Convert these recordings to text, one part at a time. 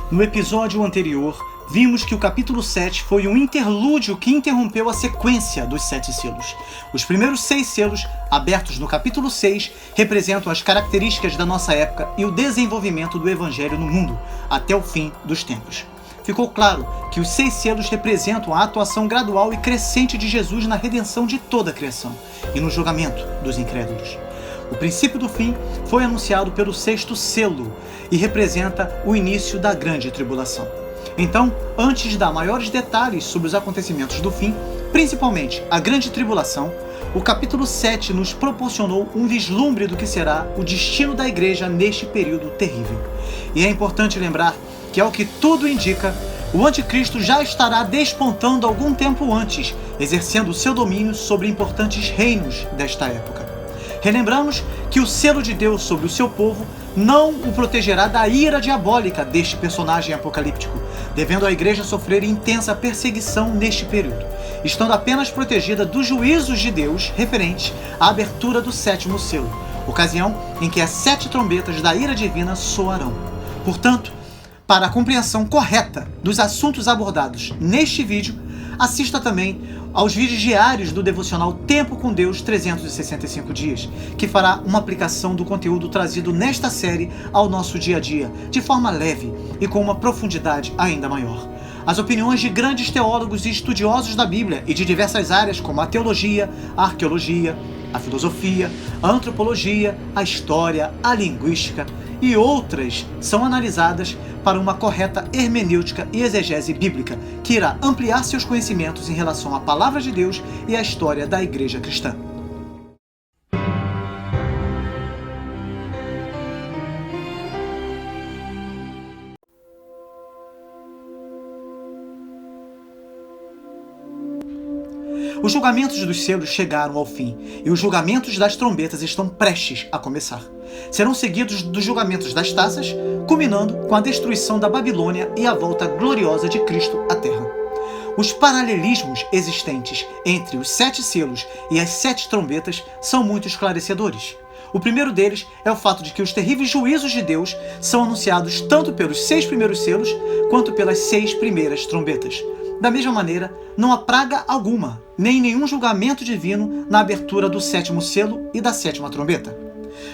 No episódio anterior, vimos que o capítulo 7 foi um interlúdio que interrompeu a sequência dos 7 selos. Os primeiros 6 selos, abertos no capítulo 6, representam as características da nossa época e o desenvolvimento do Evangelho no mundo, até o fim dos tempos. Ficou claro que os 6 selos representam a atuação gradual e crescente de Jesus na redenção de toda a criação e no julgamento dos incrédulos. O princípio do fim foi anunciado pelo 6º selo e representa o início da grande tribulação. Então, antes de dar maiores detalhes sobre os acontecimentos do fim, principalmente a grande tribulação, o capítulo 7 nos proporcionou um vislumbre do que será o destino da igreja neste período terrível. E é importante lembrar que, ao que tudo indica, o anticristo já estará despontando algum tempo antes, exercendo seu domínio sobre importantes reinos desta época. Relembramos que o selo de Deus sobre o seu povo não o protegerá da ira diabólica deste personagem apocalíptico, devendo a igreja sofrer intensa perseguição neste período, estando apenas protegida dos juízos de Deus referentes à abertura do 7º selo, ocasião em que as 7 trombetas da ira divina soarão. Portanto, para a compreensão correta dos assuntos abordados neste vídeo, assista também aos vídeos diários do devocional Tempo com Deus 365 dias, que fará uma aplicação do conteúdo trazido nesta série ao nosso dia a dia, de forma leve e com uma profundidade ainda maior. As opiniões de grandes teólogos e estudiosos da Bíblia e de diversas áreas como a teologia, a arqueologia, a filosofia, a antropologia, a história, a linguística e outras são analisadas para uma correta hermenêutica e exegese bíblica, que irá ampliar seus conhecimentos em relação à palavra de Deus e à história da igreja cristã. Os julgamentos dos selos chegaram ao fim, e os julgamentos das trombetas estão prestes a começar. Serão seguidos dos julgamentos das taças, culminando com a destruição da Babilônia e a volta gloriosa de Cristo à Terra. Os paralelismos existentes entre os 7 selos e as 7 trombetas são muito esclarecedores. O primeiro deles é o fato de que os terríveis juízos de Deus são anunciados tanto pelos 6 primeiros selos, quanto pelas 6 primeiras trombetas. Da mesma maneira, não há praga alguma, nem nenhum julgamento divino na abertura do 7º selo e da 7ª trombeta.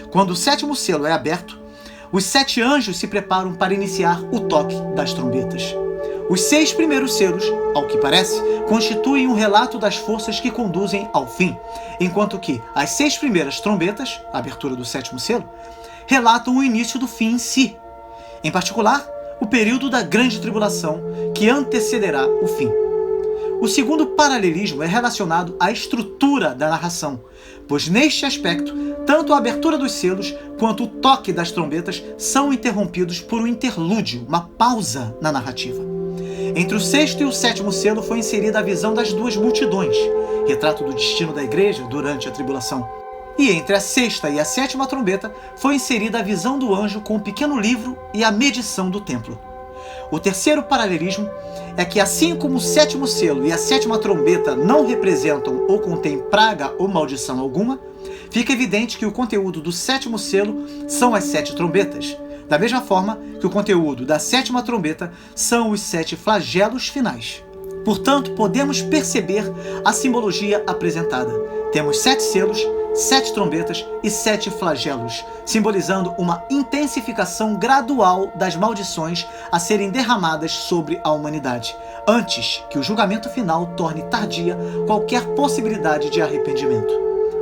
Quando o 7º selo é aberto, os 7 anjos se preparam para iniciar o toque das trombetas. Os 6 primeiros selos, ao que parece, constituem um relato das forças que conduzem ao fim, enquanto que as 6 primeiras trombetas, a abertura do 7º selo, relatam o início do fim em si. Em particular, o período da grande tribulação, que antecederá o fim. O segundo paralelismo é relacionado à estrutura da narração, pois neste aspecto, tanto a abertura dos selos quanto o toque das trombetas são interrompidos por um interlúdio, uma pausa na narrativa. Entre o 6º e o 7º selo foi inserida a visão das 2 multidões, retrato do destino da igreja durante a tribulação. E entre a 6ª e a 7ª trombeta foi inserida a visão do anjo com o pequeno livro e a medição do templo. O terceiro paralelismo é que, assim como o 7º selo e a 7ª trombeta não representam ou contêm praga ou maldição alguma, fica evidente que o conteúdo do 7º selo são as 7 trombetas, da mesma forma que o conteúdo da 7ª trombeta são os 7 flagelos finais. Portanto, podemos perceber a simbologia apresentada. Temos 7 selos, 7 trombetas e 7 flagelos, simbolizando uma intensificação gradual das maldições a serem derramadas sobre a humanidade, antes que o julgamento final torne tardia qualquer possibilidade de arrependimento.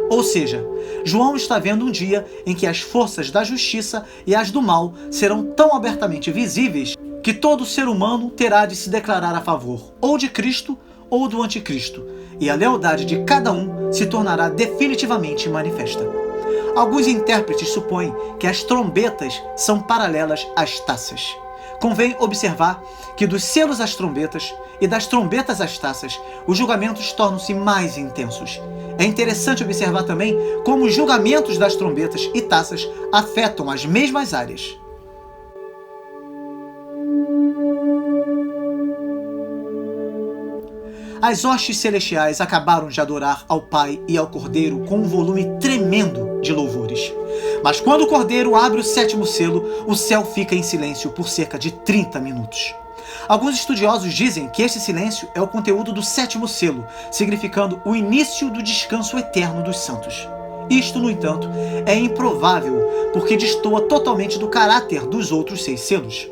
Ou seja, João está vendo um dia em que as forças da justiça e as do mal serão tão abertamente visíveis que todo ser humano terá de se declarar a favor ou de Cristo ou do anticristo, e a lealdade de cada um se tornará definitivamente manifesta. Alguns intérpretes supõem que as trombetas são paralelas às taças. Convém observar que dos selos às trombetas e das trombetas às taças, os julgamentos tornam-se mais intensos. É interessante observar também como os julgamentos das trombetas e taças afetam as mesmas áreas. As hostes celestiais acabaram de adorar ao Pai e ao Cordeiro com um volume tremendo de louvores. Mas quando o Cordeiro abre o 7º selo, o céu fica em silêncio por cerca de 30 minutos. Alguns estudiosos dizem que este silêncio é o conteúdo do 7º selo, significando o início do descanso eterno dos santos. Isto, no entanto, é improvável, porque destoa totalmente do caráter dos outros 6 selos.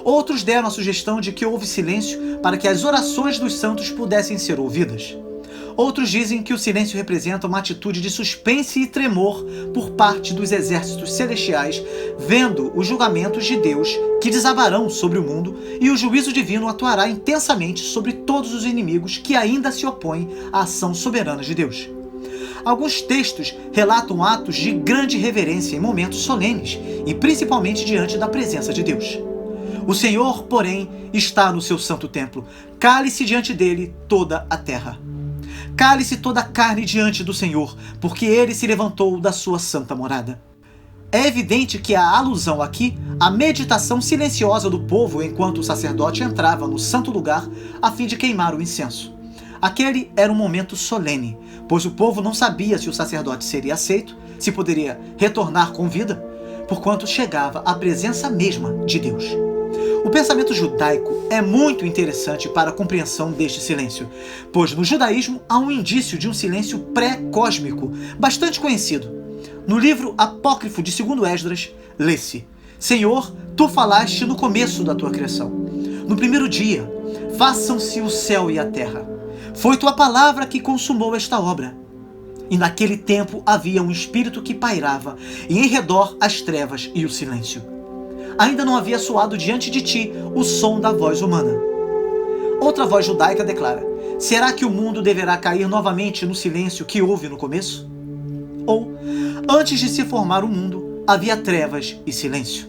Outros deram a sugestão de que houve silêncio para que as orações dos santos pudessem ser ouvidas. Outros dizem que o silêncio representa uma atitude de suspense e tremor por parte dos exércitos celestiais, vendo os julgamentos de Deus que desabarão sobre o mundo, e o juízo divino atuará intensamente sobre todos os inimigos que ainda se opõem à ação soberana de Deus. Alguns textos relatam atos de grande reverência em momentos solenes, e principalmente diante da presença de Deus. O Senhor, porém, está no seu santo templo. Cale-se diante dele toda a terra. Cale-se toda a carne diante do Senhor, porque ele se levantou da sua santa morada. É evidente que há alusão aqui à meditação silenciosa do povo enquanto o sacerdote entrava no santo lugar a fim de queimar o incenso. Aquele era um momento solene, pois o povo não sabia se o sacerdote seria aceito, se poderia retornar com vida, porquanto chegava à presença mesma de Deus. O pensamento judaico é muito interessante para a compreensão deste silêncio, pois no judaísmo há um indício de um silêncio pré-cósmico, bastante conhecido. No livro apócrifo de 2º Esdras, lê-se: Senhor, tu falaste no começo da tua criação. No primeiro dia, façam-se o céu e a terra. Foi tua palavra que consumou esta obra. E naquele tempo havia um espírito que pairava, e em redor as trevas e o silêncio. Ainda não havia soado diante de ti o som da voz humana. Outra voz judaica declara: será que o mundo deverá cair novamente no silêncio que houve no começo? Ou, antes de se formar o mundo, havia trevas e silêncio.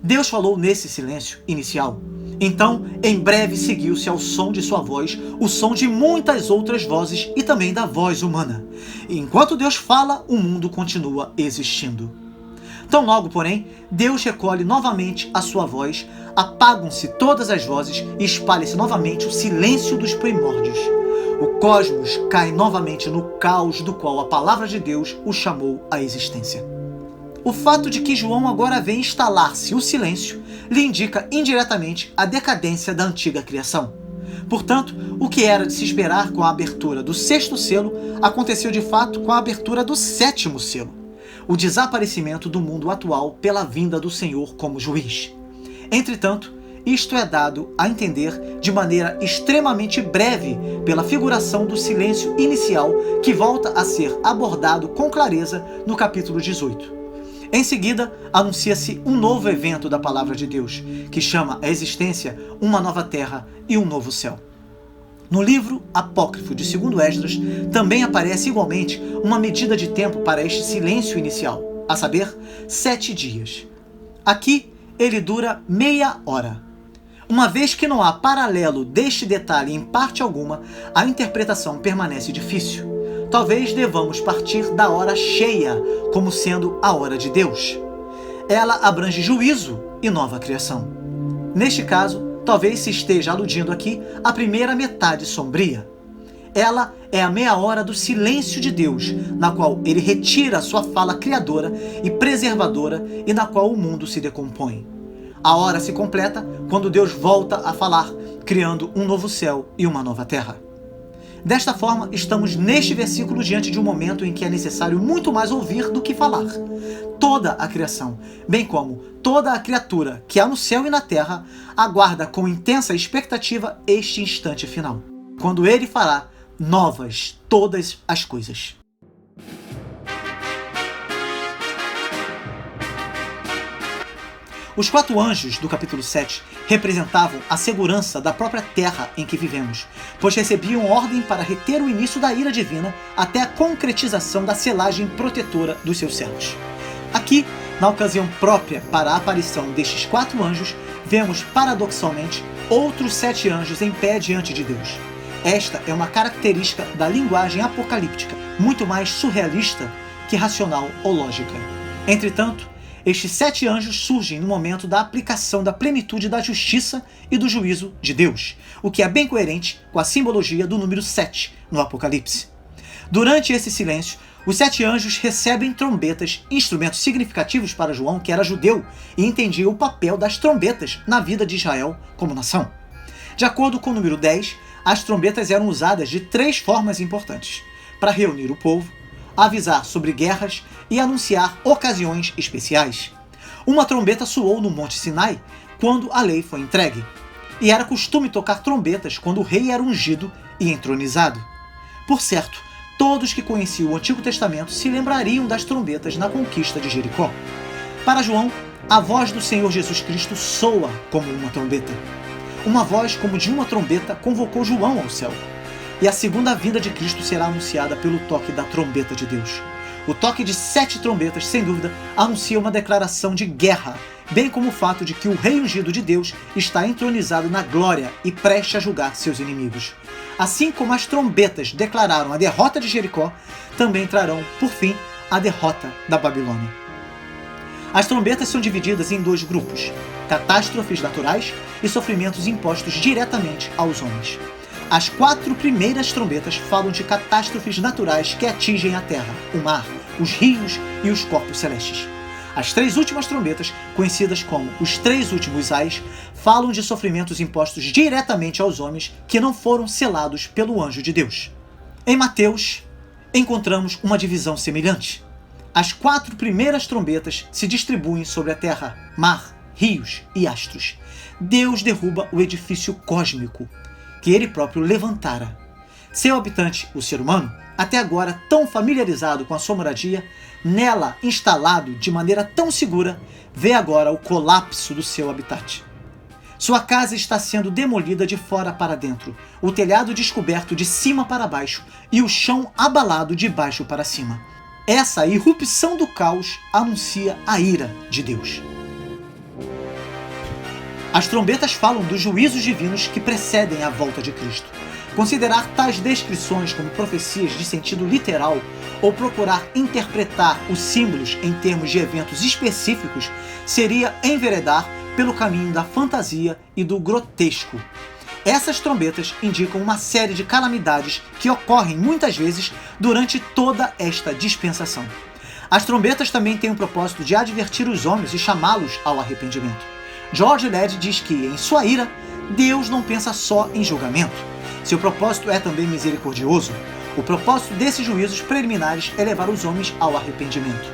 Deus falou nesse silêncio inicial. Então, em breve seguiu-se ao som de sua voz o som de muitas outras vozes e também da voz humana. E enquanto Deus fala, o mundo continua existindo. Tão logo, porém, Deus recolhe novamente a sua voz, apagam-se todas as vozes e espalha-se novamente o silêncio dos primórdios. O cosmos cai novamente no caos do qual a palavra de Deus o chamou à existência. O fato de que João agora vê instalar-se o silêncio lhe indica indiretamente a decadência da antiga criação. Portanto, o que era de se esperar com a abertura do 6º selo aconteceu de fato com a abertura do 7º selo. O desaparecimento do mundo atual pela vinda do Senhor como juiz. Entretanto, isto é dado a entender de maneira extremamente breve pela figuração do silêncio inicial que volta a ser abordado com clareza no capítulo 18. Em seguida, anuncia-se um novo evento da palavra de Deus, que chama à existência uma nova terra e um novo céu. No livro apócrifo de 2º Esdras, também aparece igualmente uma medida de tempo para este silêncio inicial, a saber, 7 dias. Aqui, ele dura meia hora. Uma vez que não há paralelo deste detalhe em parte alguma, a interpretação permanece difícil. Talvez devamos partir da hora cheia como sendo a hora de Deus. Ela abrange juízo e nova criação. Neste caso, talvez se esteja aludindo aqui à primeira metade sombria. Ela é a meia hora do silêncio de Deus, na qual ele retira a sua fala criadora e preservadora e na qual o mundo se decompõe. A hora se completa quando Deus volta a falar, criando um novo céu e uma nova terra. Desta forma, estamos neste versículo diante de um momento em que é necessário muito mais ouvir do que falar. Toda a criação, bem como toda a criatura que há no céu e na terra, aguarda com intensa expectativa este instante final, quando ele fará novas todas as coisas. Os 4 anjos do capítulo 7 representavam a segurança da própria terra em que vivemos, pois recebiam ordem para reter o início da ira divina até a concretização da selagem protetora dos seus servos. Aqui, na ocasião própria para a aparição destes 4 anjos, vemos paradoxalmente outros 7 anjos em pé diante de Deus. Esta é uma característica da linguagem apocalíptica, muito mais surrealista que racional ou lógica. Entretanto, estes 7 anjos surgem no momento da aplicação da plenitude da justiça e do juízo de Deus, o que é bem coerente com a simbologia do número 7 no Apocalipse. Durante esse silêncio, os 7 anjos recebem trombetas, instrumentos significativos para João, que era judeu e entendia o papel das trombetas na vida de Israel como nação. De acordo com o número 10, as trombetas eram usadas de 3 formas importantes: para reunir o povo, avisar sobre guerras e anunciar ocasiões especiais. Uma trombeta soou no Monte Sinai quando a lei foi entregue, e era costume tocar trombetas quando o rei era ungido e entronizado. Por certo, todos que conheciam o Antigo Testamento se lembrariam das trombetas na conquista de Jericó. Para João, a voz do Senhor Jesus Cristo soa como uma trombeta. Uma voz como de uma trombeta convocou João ao céu. E a segunda vinda de Cristo será anunciada pelo toque da trombeta de Deus. O toque de 7 trombetas, sem dúvida, anuncia uma declaração de guerra, bem como o fato de que o Rei ungido de Deus está entronizado na glória e prestes a julgar seus inimigos. Assim como as trombetas declararam a derrota de Jericó, também trarão, por fim, a derrota da Babilônia. As trombetas são divididas em 2 grupos: catástrofes naturais e sofrimentos impostos diretamente aos homens. As 4 primeiras trombetas falam de catástrofes naturais que atingem a terra, o mar, os rios e os corpos celestes. As 3 últimas trombetas, conhecidas como os 3 últimos ais, falam de sofrimentos impostos diretamente aos homens que não foram selados pelo anjo de Deus. Em Mateus, encontramos uma divisão semelhante. As 4 primeiras trombetas se distribuem sobre a terra, mar, rios e astros. Deus derruba o edifício cósmico que ele próprio levantara. Seu habitante, o ser humano, até agora tão familiarizado com a sua moradia, nela instalado de maneira tão segura, vê agora o colapso do seu habitat. Sua casa está sendo demolida de fora para dentro, o telhado descoberto de cima para baixo e o chão abalado de baixo para cima. Essa irrupção do caos anuncia a ira de Deus. As trombetas falam dos juízos divinos que precedem a volta de Cristo. Considerar tais descrições como profecias de sentido literal ou procurar interpretar os símbolos em termos de eventos específicos seria enveredar pelo caminho da fantasia e do grotesco. Essas trombetas indicam uma série de calamidades que ocorrem muitas vezes durante toda esta dispensação. As trombetas também têm o propósito de advertir os homens e chamá-los ao arrependimento. George Led diz que, em sua ira, Deus não pensa só em julgamento. Seu propósito é também misericordioso. O propósito desses juízos preliminares é levar os homens ao arrependimento.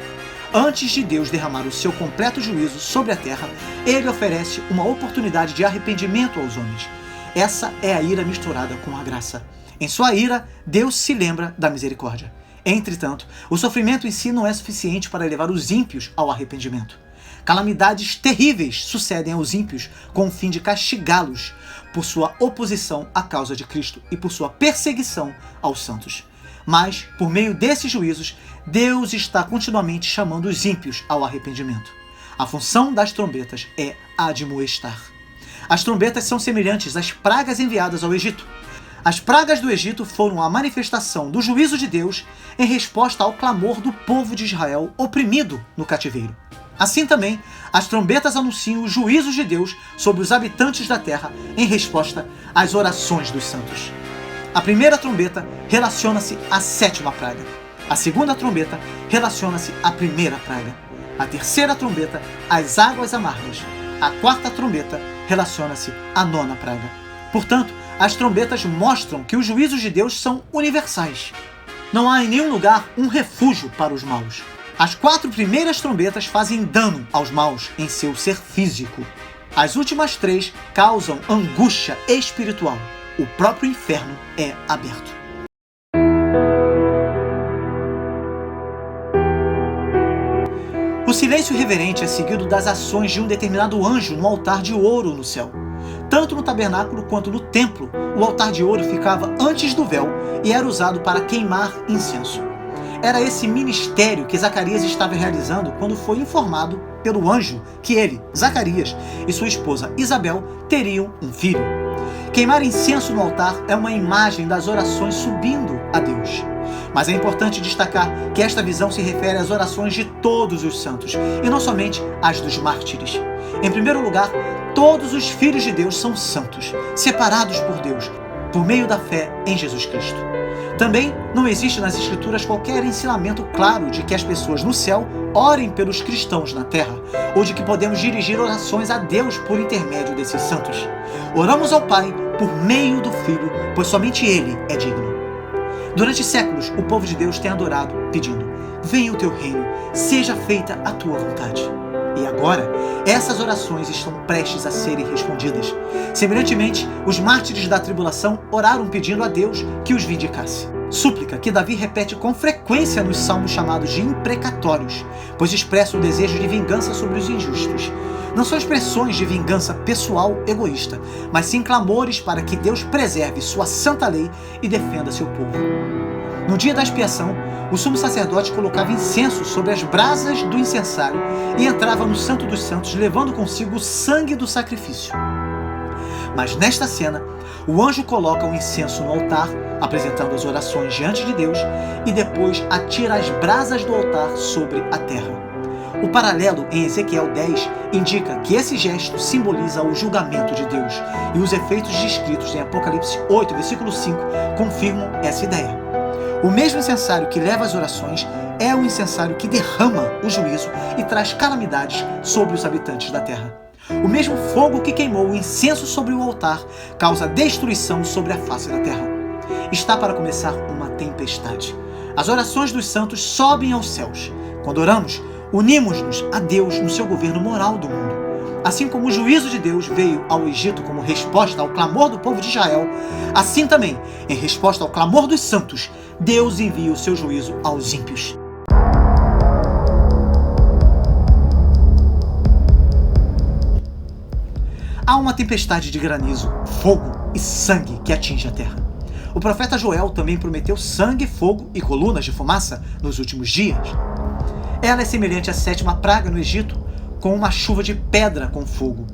Antes de Deus derramar o seu completo juízo sobre a terra, ele oferece uma oportunidade de arrependimento aos homens. Essa é a ira misturada com a graça. Em sua ira, Deus se lembra da misericórdia. Entretanto, o sofrimento em si não é suficiente para levar os ímpios ao arrependimento. Calamidades terríveis sucedem aos ímpios com o fim de castigá-los por sua oposição à causa de Cristo e por sua perseguição aos santos. Mas, por meio desses juízos, Deus está continuamente chamando os ímpios ao arrependimento. A função das trombetas é admoestar. As trombetas são semelhantes às pragas enviadas ao Egito. As pragas do Egito foram a manifestação do juízo de Deus em resposta ao clamor do povo de Israel oprimido no cativeiro. Assim também, as trombetas anunciam os juízos de Deus sobre os habitantes da terra em resposta às orações dos santos. A primeira trombeta relaciona-se à 7ª praga. A segunda trombeta relaciona-se à primeira praga. A terceira trombeta às águas amargas. A 4ª trombeta relaciona-se à 9ª praga. Portanto, as trombetas mostram que os juízos de Deus são universais. Não há em nenhum lugar um refúgio para os maus. As 4 primeiras trombetas fazem dano aos maus em seu ser físico. As últimas 3 causam angústia espiritual. O próprio inferno é aberto. O silêncio reverente é seguido das ações de um determinado anjo no altar de ouro no céu. Tanto no tabernáculo quanto no templo, o altar de ouro ficava antes do véu e era usado para queimar incenso. Era esse ministério que Zacarias estava realizando quando foi informado pelo anjo que ele, Zacarias, e sua esposa Isabel teriam um filho. Queimar incenso no altar é uma imagem das orações subindo a Deus. Mas é importante destacar que esta visão se refere às orações de todos os santos, e não somente às dos mártires. Em primeiro lugar, todos os filhos de Deus são santos, separados por Deus, por meio da fé em Jesus Cristo. Também não existe nas Escrituras qualquer ensinamento claro de que as pessoas no céu orem pelos cristãos na terra, ou de que podemos dirigir orações a Deus por intermédio desses santos. Oramos ao Pai por meio do Filho, pois somente Ele é digno. Durante séculos, o povo de Deus tem adorado, pedindo: venha o teu reino, seja feita a tua vontade. E agora, essas orações estão prestes a serem respondidas. Semelhantemente, os mártires da tribulação oraram pedindo a Deus que os vindicasse. Súplica que Davi repete com frequência nos salmos chamados de imprecatórios, pois expressa o desejo de vingança sobre os injustos. Não são expressões de vingança pessoal egoísta, mas sim clamores para que Deus preserve sua santa lei e defenda seu povo. No dia da expiação, o sumo sacerdote colocava incenso sobre as brasas do incensário e entrava no Santo dos Santos, levando consigo o sangue do sacrifício. Mas nesta cena, o anjo coloca o incenso no altar, apresentando as orações diante de Deus, e depois atira as brasas do altar sobre a terra. O paralelo em Ezequiel 10 indica que esse gesto simboliza o julgamento de Deus, e os efeitos descritos em Apocalipse 8, versículo 5, confirmam essa ideia. O mesmo incensário que leva as orações é o incensário que derrama o juízo e traz calamidades sobre os habitantes da terra. O mesmo fogo que queimou o incenso sobre o altar causa destruição sobre a face da terra. Está para começar uma tempestade. As orações dos santos sobem aos céus. Quando oramos, unimos-nos a Deus no seu governo moral do mundo. Assim como o juízo de Deus veio ao Egito como resposta ao clamor do povo de Israel, assim também, em resposta ao clamor dos santos, Deus envia o seu juízo aos ímpios. Há uma tempestade de granizo, fogo e sangue que atinge a terra. O profeta Joel também prometeu sangue, fogo e colunas de fumaça nos últimos dias. Ela é semelhante à 7ª praga no Egito, com uma chuva de pedra com fogo.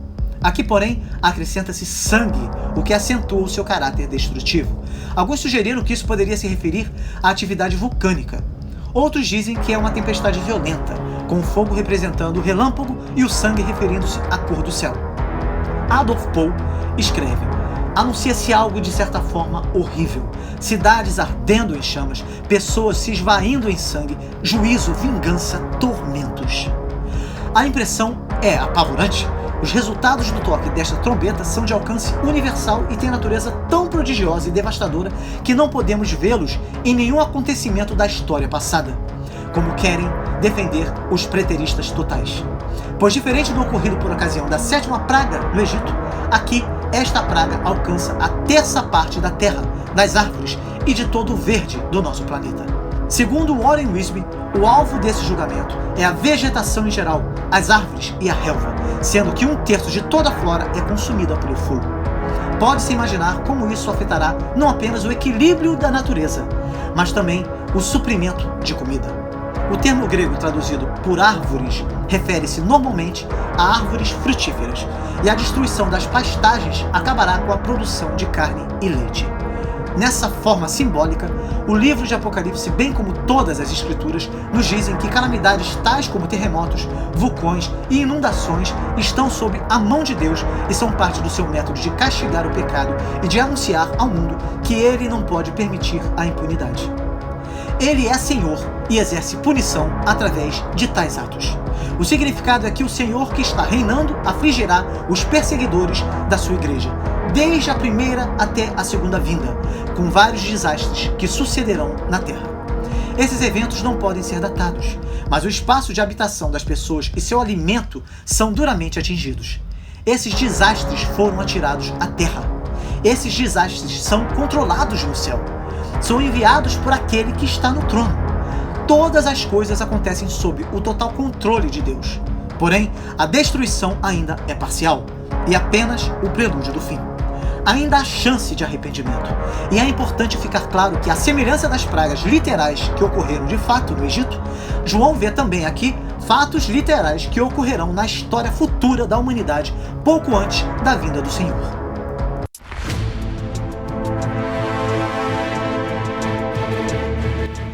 Aqui, porém, acrescenta-se sangue, o que acentua o seu caráter destrutivo. Alguns sugeriram que isso poderia se referir à atividade vulcânica. Outros dizem que é uma tempestade violenta, com o fogo representando o relâmpago e o sangue referindo-se à cor do céu. Adolf Pohl escreve: anuncia-se algo de certa forma horrível. Cidades ardendo em chamas, pessoas se esvaindo em sangue, juízo, vingança, tormentos. A impressão é apavorante. Os resultados do toque desta trombeta são de alcance universal e têm natureza tão prodigiosa e devastadora que não podemos vê-los em nenhum acontecimento da história passada, como querem defender os preteristas totais. Pois diferente do ocorrido por ocasião da 7ª praga no Egito, aqui esta praga alcança a 1/3 parte da terra, das árvores e de todo o verde do nosso planeta. Segundo Warren Wiersbe, o alvo desse julgamento é a vegetação em geral, as árvores e a relva, sendo que 1/3 de toda a flora é consumida pelo fogo. Pode-se imaginar como isso afetará não apenas o equilíbrio da natureza, mas também o suprimento de comida. O termo grego traduzido por árvores refere-se normalmente a árvores frutíferas, e a destruição das pastagens acabará com a produção de carne e leite. Nessa forma simbólica, o livro de Apocalipse, bem como todas as escrituras, nos dizem que calamidades tais como terremotos, vulcões e inundações estão sob a mão de Deus e são parte do seu método de castigar o pecado e de anunciar ao mundo que ele não pode permitir a impunidade. Ele é Senhor e exerce punição através de tais atos. O significado é que o Senhor que está reinando afligirá os perseguidores da sua igreja, desde a primeira até a segunda vinda, com vários desastres que sucederão na terra. Esses eventos não podem ser datados, mas o espaço de habitação das pessoas e seu alimento são duramente atingidos. Esses desastres foram atirados à terra. Esses desastres são controlados no céu. São enviados por aquele que está no trono. Todas as coisas acontecem sob o total controle de Deus. Porém, a destruição ainda é parcial e apenas o prelúdio do fim. Ainda há chance de arrependimento. E é importante ficar claro que, à semelhança das pragas literais que ocorreram de fato no Egito, João vê também aqui fatos literais que ocorrerão na história futura da humanidade pouco antes da vinda do Senhor.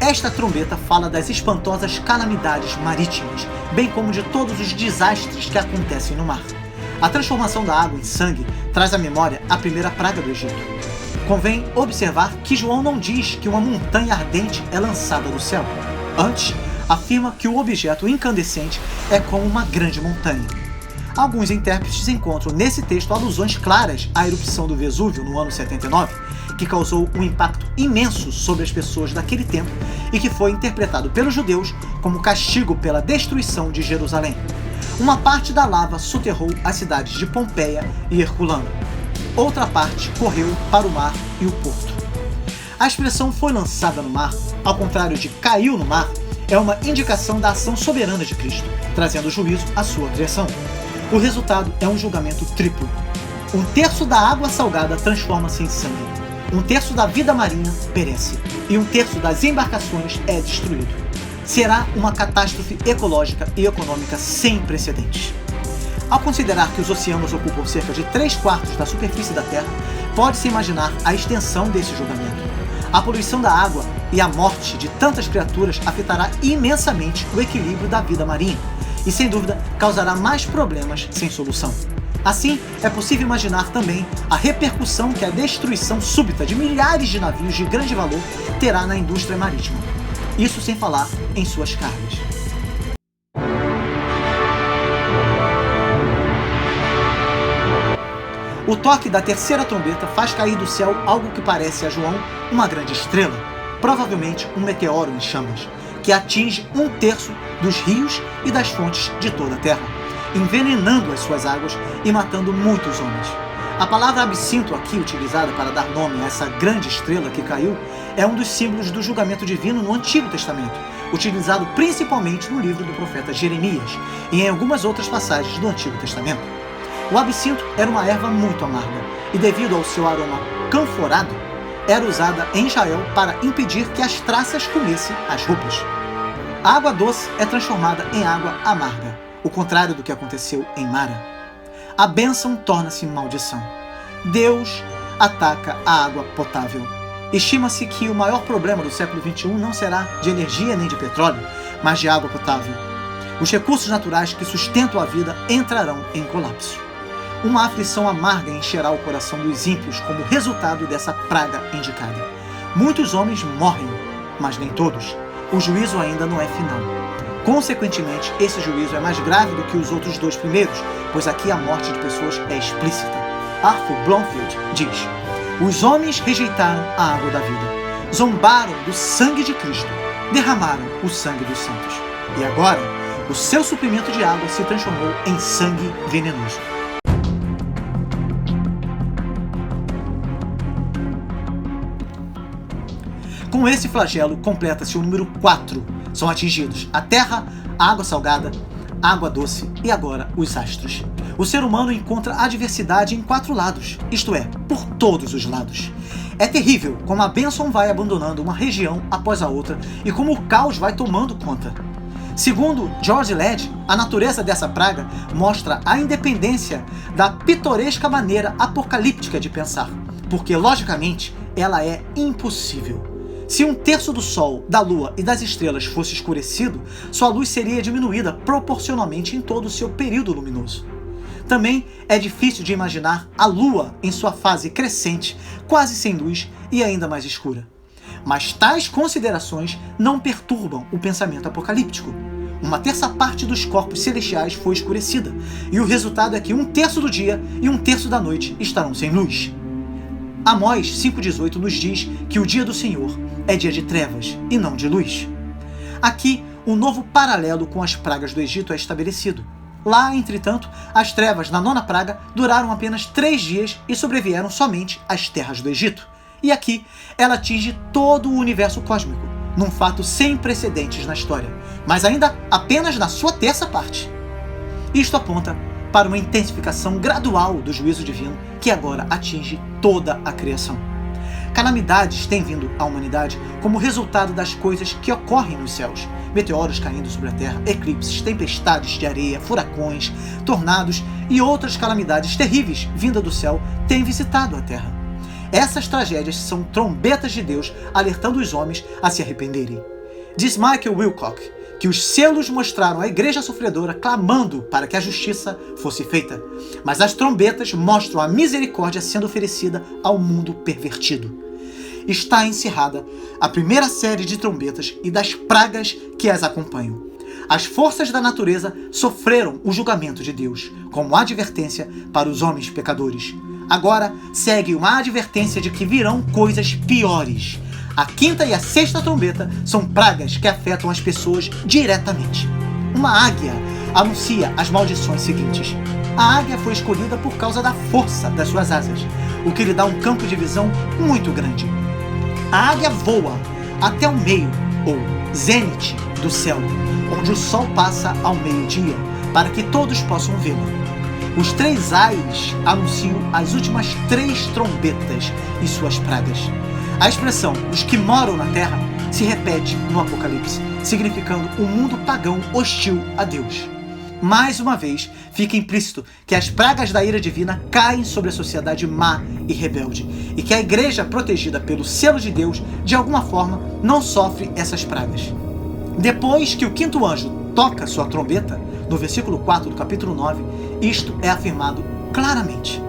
Esta trombeta fala das espantosas calamidades marítimas, bem como de todos os desastres que acontecem no mar. A transformação da água em sangue traz à memória a primeira praga do Egito. Convém observar que João não diz que uma montanha ardente é lançada do céu. Antes, afirma que o objeto incandescente é como uma grande montanha. Alguns intérpretes encontram nesse texto alusões claras à erupção do Vesúvio no ano 79, que causou um impacto imenso sobre as pessoas daquele tempo e que foi interpretado pelos judeus como castigo pela destruição de Jerusalém. Uma parte da lava soterrou as cidades de Pompeia e Herculano. Outra parte correu para o mar e o porto. A expressão foi lançada no mar, ao contrário de caiu no mar, é uma indicação da ação soberana de Cristo, trazendo juízo à sua criação. O resultado é um julgamento triplo. 1/3 da água salgada transforma-se em sangue. 1/3 da vida marinha perece. E 1/3 das embarcações é destruído. Será uma catástrofe ecológica e econômica sem precedentes. Ao considerar que os oceanos ocupam cerca de 3/4 da superfície da Terra, pode-se imaginar a extensão desse julgamento. A poluição da água e a morte de tantas criaturas afetará imensamente o equilíbrio da vida marinha e, sem dúvida, causará mais problemas sem solução. Assim, é possível imaginar também a repercussão que a destruição súbita de milhares de navios de grande valor terá na indústria marítima. Isso sem falar em suas cargas. O toque da terceira trombeta faz cair do céu algo que parece a João uma grande estrela, provavelmente um meteoro em chamas, que atinge 1/3 dos rios e das fontes de toda a terra, envenenando as suas águas e matando muitos homens. A palavra absinto aqui utilizada para dar nome a essa grande estrela que caiu é um dos símbolos do julgamento divino no Antigo Testamento, utilizado principalmente no livro do profeta Jeremias e em algumas outras passagens do Antigo Testamento. O absinto era uma erva muito amarga e, devido ao seu aroma canforado, era usada em Israel para impedir que as traças comessem as roupas. A água doce é transformada em água amarga, o contrário do que aconteceu em Mara. A bênção torna-se maldição. Deus ataca a água potável. Estima-se que o maior problema do século XXI não será de energia nem de petróleo, mas de água potável. Os recursos naturais que sustentam a vida entrarão em colapso. Uma aflição amarga encherá o coração dos ímpios como resultado dessa praga indicada. Muitos homens morrem, mas nem todos. O juízo ainda não é final. Consequentemente, esse juízo é mais grave do que os outros dois primeiros, pois aqui a morte de pessoas é explícita. Arthur Blomfield diz: os homens rejeitaram a água da vida, zombaram do sangue de Cristo, derramaram o sangue dos santos. E agora, o seu suprimento de água se transformou em sangue venenoso. Com esse flagelo, completa-se o número 4. São atingidos a terra, a água salgada, a água doce e agora os astros. O ser humano encontra adversidade em 4 lados, isto é, por todos os lados. É terrível como a bênção vai abandonando uma região após a outra e como o caos vai tomando conta. Segundo George Led, a natureza dessa praga mostra a independência da pitoresca maneira apocalíptica de pensar, porque, logicamente, ela é impossível. Se 1/3 do Sol, da Lua e das estrelas fosse escurecido, sua luz seria diminuída proporcionalmente em todo o seu período luminoso. Também é difícil de imaginar a Lua em sua fase crescente, quase sem luz e ainda mais escura. Mas tais considerações não perturbam o pensamento apocalíptico. 1/3 parte dos corpos celestiais foi escurecida, e o resultado é que 1/3 do dia e 1/3 da noite estarão sem luz. Amós 5,18 nos diz que o dia do Senhor é dia de trevas e não de luz. Aqui, um novo paralelo com as pragas do Egito é estabelecido. Lá, entretanto, as trevas na 9ª praga duraram apenas 3 dias e sobrevieram somente às terras do Egito. E aqui, ela atinge todo o universo cósmico, num fato sem precedentes na história, mas ainda apenas na sua 3ª parte. Isto aponta para uma intensificação gradual do juízo divino que agora atinge toda a criação. Calamidades têm vindo à humanidade como resultado das coisas que ocorrem nos céus. Meteoros caindo sobre a terra, eclipses, tempestades de areia, furacões, tornados e outras calamidades terríveis vindas do céu têm visitado a terra. Essas tragédias são trombetas de Deus alertando os homens a se arrependerem. Diz Michael Wilcock que os selos mostraram a igreja sofredora clamando para que a justiça fosse feita, mas as trombetas mostram a misericórdia sendo oferecida ao mundo pervertido. Está encerrada a primeira série de trombetas e das pragas que as acompanham. As forças da natureza sofreram o julgamento de Deus, como advertência para os homens pecadores. Agora segue uma advertência de que virão coisas piores. A quinta e a sexta trombeta são pragas que afetam as pessoas diretamente. Uma águia anuncia as maldições seguintes. A águia foi escolhida por causa da força das suas asas, o que lhe dá um campo de visão muito grande. A águia voa até o meio, ou zênite, do céu, onde o sol passa ao meio-dia, para que todos possam vê-la. Os três ais anunciam as últimas três trombetas e suas pragas. A expressão "os que moram na terra" se repete no Apocalipse, significando um mundo pagão hostil a Deus. Mais uma vez, fica implícito que as pragas da ira divina caem sobre a sociedade má e rebelde, e que a igreja protegida pelo selo de Deus, de alguma forma, não sofre essas pragas. Depois que o quinto anjo toca sua trombeta, no versículo 4 do capítulo 9, isto é afirmado claramente.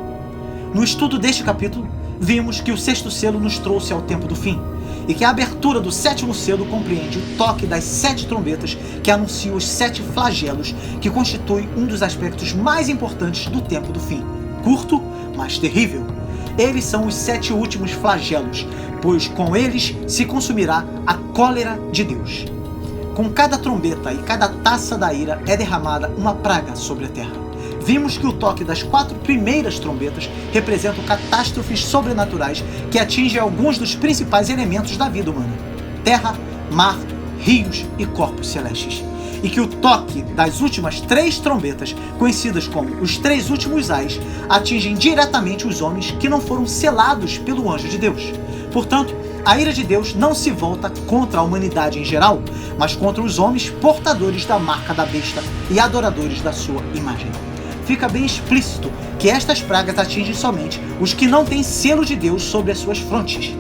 No estudo deste capítulo, vimos que o sexto selo nos trouxe ao tempo do fim, e que a abertura do sétimo selo compreende o toque das 7 trombetas que anunciam os 7 flagelos, que constitui um dos aspectos mais importantes do tempo do fim. Curto, mas terrível. Eles são os 7 últimos flagelos, pois com eles se consumirá a cólera de Deus. Com cada trombeta e cada taça da ira é derramada uma praga sobre a terra. Vimos que o toque das 4 primeiras trombetas representam catástrofes sobrenaturais que atingem alguns dos principais elementos da vida humana: terra, mar, rios e corpos celestes. E que o toque das últimas 3 trombetas, conhecidas como os 3 últimos ais, atingem diretamente os homens que não foram selados pelo anjo de Deus. Portanto, a ira de Deus não se volta contra a humanidade em geral, mas contra os homens portadores da marca da besta e adoradores da sua imagem. Fica bem explícito que estas pragas atingem somente os que não têm selo de Deus sobre as suas frontes.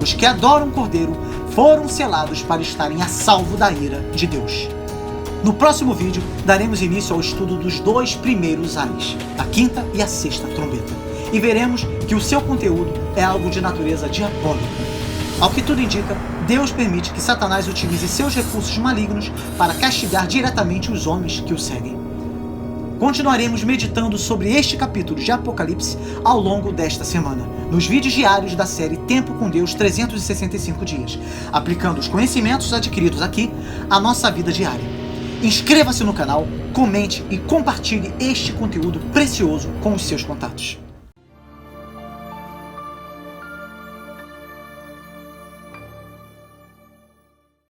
Os que adoram o Cordeiro foram selados para estarem a salvo da ira de Deus. No próximo vídeo, daremos início ao estudo dos 2 primeiros ais, a quinta e a sexta trombeta, e veremos que o seu conteúdo é algo de natureza diabólica. Ao que tudo indica, Deus permite que Satanás utilize seus recursos malignos para castigar diretamente os homens que o seguem. Continuaremos meditando sobre este capítulo de Apocalipse ao longo desta semana, nos vídeos diários da série Tempo com Deus 365 dias, aplicando os conhecimentos adquiridos aqui à nossa vida diária. Inscreva-se no canal, comente e compartilhe este conteúdo precioso com os seus contatos.